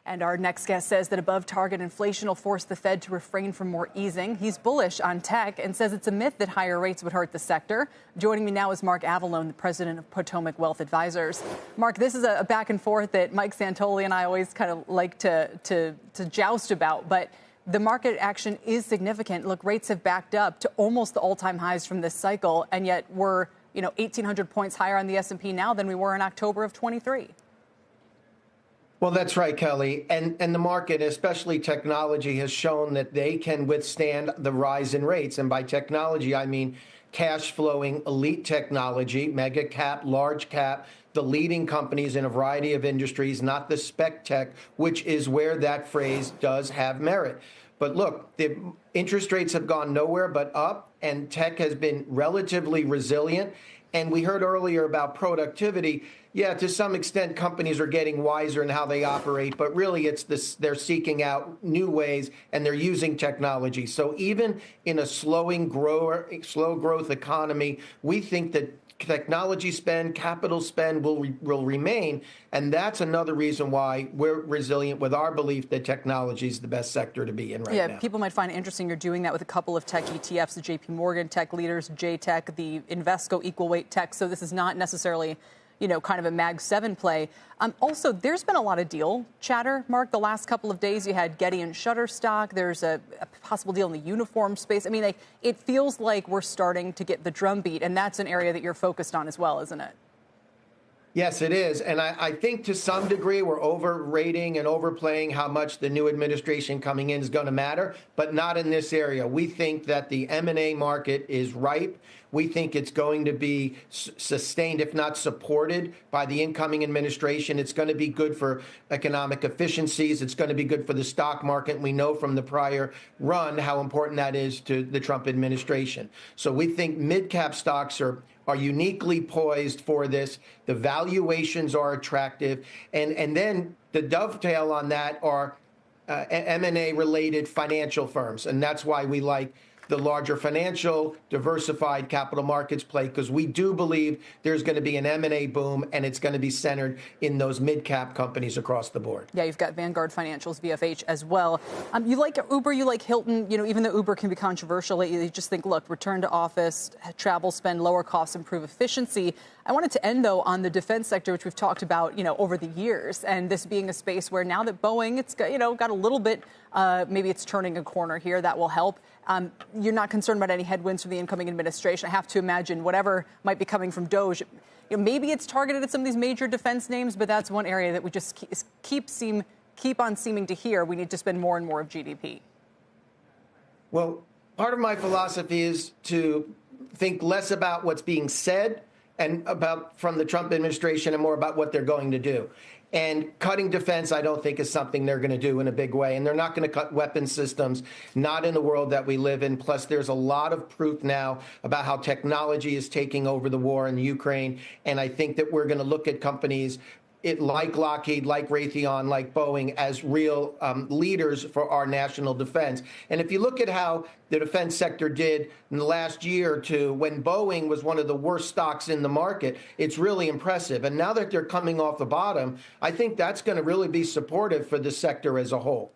And our next guest says that above target inflation will force the Fed to refrain from more easing. He's bullish on tech and says it's a myth that higher rates would hurt the sector. Joining me now is Mark Avallone, the president of Potomac Wealth Advisors. Mark, this is a back and forth that Mike Santoli and I always kind of like to joust about, but the market action is significant. Look, rates have backed up to almost the all-time highs from this cycle, and yet we're 1,800 points higher on the S&P now than we were in October of 23. Well, that's right, Kelly. And the market, especially technology, has shown that they can withstand the rise in rates. And by technology, I mean cash flowing elite technology, mega cap, large cap, the leading companies in a variety of industries, not the spec tech, which is where that phrase does have merit. But look, the interest rates have gone nowhere but up, and tech has been relatively resilient. And we heard earlier about productivity. Yeah, to some extent, companies are getting wiser in how they operate, but really it's this, they're seeking out new ways and they're using technology. So even in a slow growth economy, we think that technology spend, capital spend will remain. And that's another reason why we're resilient with our belief that technology is the best sector to be in right now. Yeah, people might find it interesting you're doing that with a couple of tech ETFs, the JP Morgan Tech Leaders, JTech, the Invesco Equal Weight Tech. So this is not necessarily kind of a Mag 7 play. Also, there's been a lot of deal chatter, Mark. The last couple of days, you had Getty and Shutterstock. There's a possible deal in the uniform space. I mean, it feels like we're starting to get the drumbeat, and that's an area that you're focused on as well, isn't it? Yes, it is. And I think to some degree we're overrating and overplaying how much the new administration coming in is going to matter, but not in this area. We think that the M&A market is ripe. We think it's going to be sustained, if not supported, by the incoming administration. It's going to be good for economic efficiencies. It's going to be good for the stock market. We know from the prior run how important that is to the Trump administration. So we think mid-cap stocks are uniquely poised for this. The valuations are attractive. And then the dovetail on that are M&A related financial firms. And that's why we like the larger financial diversified capital markets play, because we do believe there's going to be an M&A boom, and it's going to be centered in those mid-cap companies across the board. Yeah, you've got Vanguard Financials, VFH, as well. You like Uber, you like Hilton. Even though Uber can be controversial, you just think, look, return to office, travel spend, lower costs, improve efficiency. I wanted to end, though, on the defense sector, which we've talked about, over the years, and this being a space where now that Boeing, it's got, got a little bit, maybe it's turning a corner here. That will help. You're not concerned about any headwinds from the incoming administration. I have to imagine whatever might be coming from DOGE, maybe it's targeted at some of these major defense names, but that's one area that we just keep on seeming to hear. We need to spend more and more of GDP. Well, part of my philosophy is to think less about what's being said and about from the Trump administration and more about what they're going to do. And cutting defense, I don't think, is something they're going to do in a big way. And they're not going to cut weapons systems, not in the world that we live in. Plus, there's a lot of proof now about how technology is taking over the war in Ukraine. And I think that we're going to look at companies like Lockheed, like Raytheon, like Boeing, as real leaders for our national defense. And if you look at how the defense sector did in the last year or two, when Boeing was one of the worst stocks in the market, it's really impressive. And now that they're coming off the bottom, I think that's going to really be supportive for the sector as a whole.